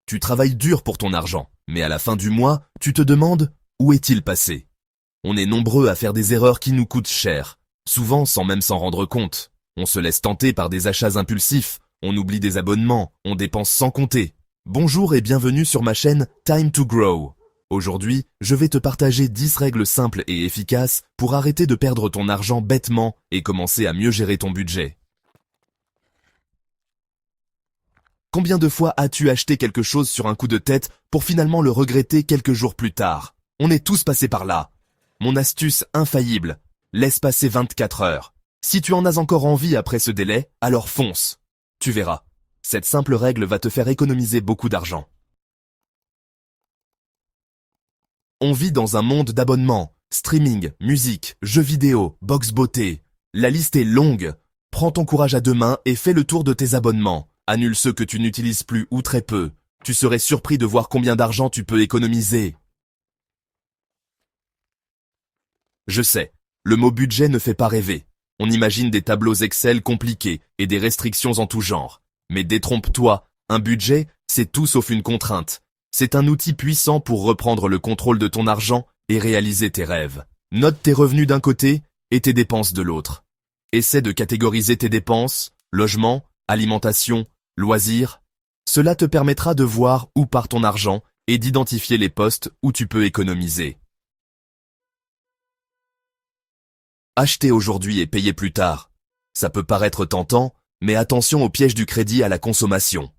Tu travailles dur pour ton argent, mais à la fin du mois, tu te demandes où est-il passé? On est nombreux à faire des erreurs qui nous coûtent cher, souvent sans même s'en rendre compte. On se laisse tenter par des achats impulsifs, on oublie des abonnements, on dépense sans compter. Bonjour et bienvenue sur ma chaîne Time to Grow. Aujourd'hui, je vais te partager 10 règles simples et efficaces pour arrêter de perdre ton argent bêtement et commencer à mieux gérer ton budget. Combien de fois as-tu acheté quelque chose sur un coup de tête pour finalement le regretter quelques jours plus tard? On est tous passés par là. Mon astuce infaillible, laisse passer 24 heures. Si tu en as encore envie après ce délai, alors fonce. Tu verras, cette simple règle va te faire économiser beaucoup d'argent. On vit dans un monde d'abonnements, streaming, musique, jeux vidéo, box beauté. La liste est longue. Prends ton courage à deux mains et fais le tour de tes abonnements. Annule ceux que tu n'utilises plus ou très peu. Tu serais surpris de voir combien d'argent tu peux économiser. Je sais, le mot budget ne fait pas rêver. On imagine des tableaux Excel compliqués et des restrictions en tout genre. Mais détrompe-toi, un budget, c'est tout sauf une contrainte. C'est un outil puissant pour reprendre le contrôle de ton argent et réaliser tes rêves. Note tes revenus d'un côté et tes dépenses de l'autre. Essaie de catégoriser tes dépenses, logement, alimentation, loisirs. Cela te permettra de voir où part ton argent et d'identifier les postes où tu peux économiser. Acheter aujourd'hui et payer plus tard. Ça peut paraître tentant, mais attention au piège du crédit à la consommation.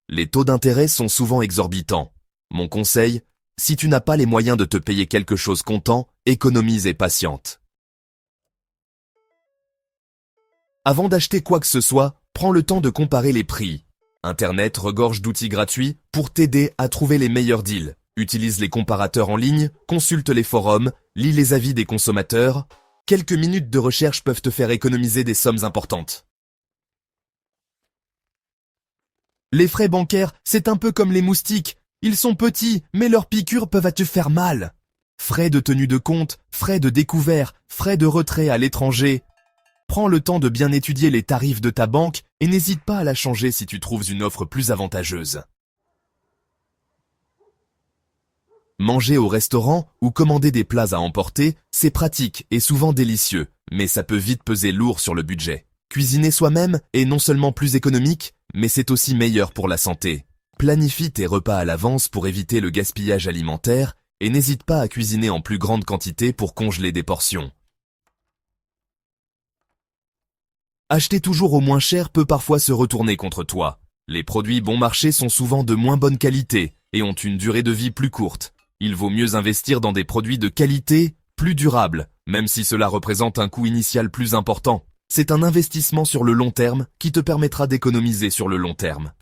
Les taux d'intérêt sont souvent exorbitants. Mon conseil, si tu n'as pas les moyens de te payer quelque chose comptant, économise et patiente. Avant d'acheter quoi que ce soit, prends le temps de comparer les prix. Internet regorge d'outils gratuits pour t'aider à trouver les meilleurs deals. Utilise les comparateurs en ligne, consulte les forums, lis les avis des consommateurs. Quelques minutes de recherche peuvent te faire économiser des sommes importantes. Les frais bancaires, c'est un peu comme les moustiques. Ils sont petits, mais leurs piqûres peuvent te faire mal. Frais de tenue de compte, frais de découvert, frais de retrait à l'étranger. Prends le temps de bien étudier les tarifs de ta banque et n'hésite pas à la changer si tu trouves une offre plus avantageuse. Manger au restaurant ou commander des plats à emporter, c'est pratique et souvent délicieux, mais ça peut vite peser lourd sur le budget. Cuisiner soi-même est non seulement plus économique, mais c'est aussi meilleur pour la santé. Planifie tes repas à l'avance pour éviter le gaspillage alimentaire et n'hésite pas à cuisiner en plus grande quantité pour congeler des portions. Acheter toujours au moins cher peut parfois se retourner contre toi. Les produits bon marché sont souvent de moins bonne qualité et ont une durée de vie plus courte. Il vaut mieux investir dans des produits de qualité, plus durables, même si cela représente un coût initial plus important. C'est un investissement sur le long terme qui te permettra d'économiser sur le long terme.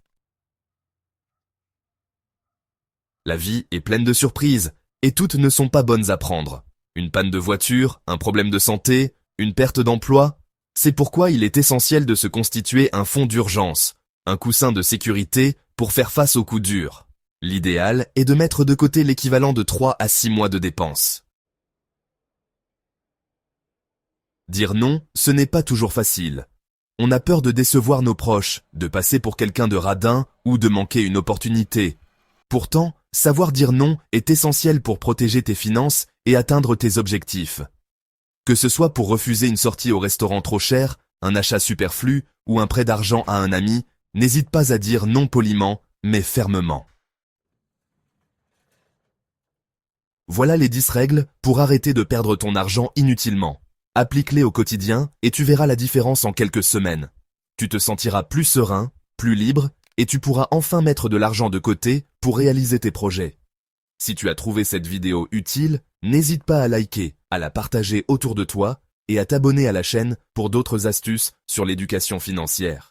La vie est pleine de surprises, et toutes ne sont pas bonnes à prendre. Une panne de voiture, un problème de santé, une perte d'emploi. C'est pourquoi il est essentiel de se constituer un fonds d'urgence, un coussin de sécurité pour faire face aux coups durs. L'idéal est de mettre de côté l'équivalent de 3 à 6 mois de dépenses. Dire non, ce n'est pas toujours facile. On a peur de décevoir nos proches, de passer pour quelqu'un de radin ou de manquer une opportunité. Pourtant, savoir dire non est essentiel pour protéger tes finances et atteindre tes objectifs. Que ce soit pour refuser une sortie au restaurant trop cher, un achat superflu ou un prêt d'argent à un ami, n'hésite pas à dire non poliment, mais fermement. Voilà les 10 règles pour arrêter de perdre ton argent inutilement. Applique-les au quotidien et tu verras la différence en quelques semaines. Tu te sentiras plus serein, plus libre et tu pourras enfin mettre de l'argent de côté pour réaliser tes projets. Si tu as trouvé cette vidéo utile, n'hésite pas à liker, à la partager autour de toi et à t'abonner à la chaîne pour d'autres astuces sur l'éducation financière.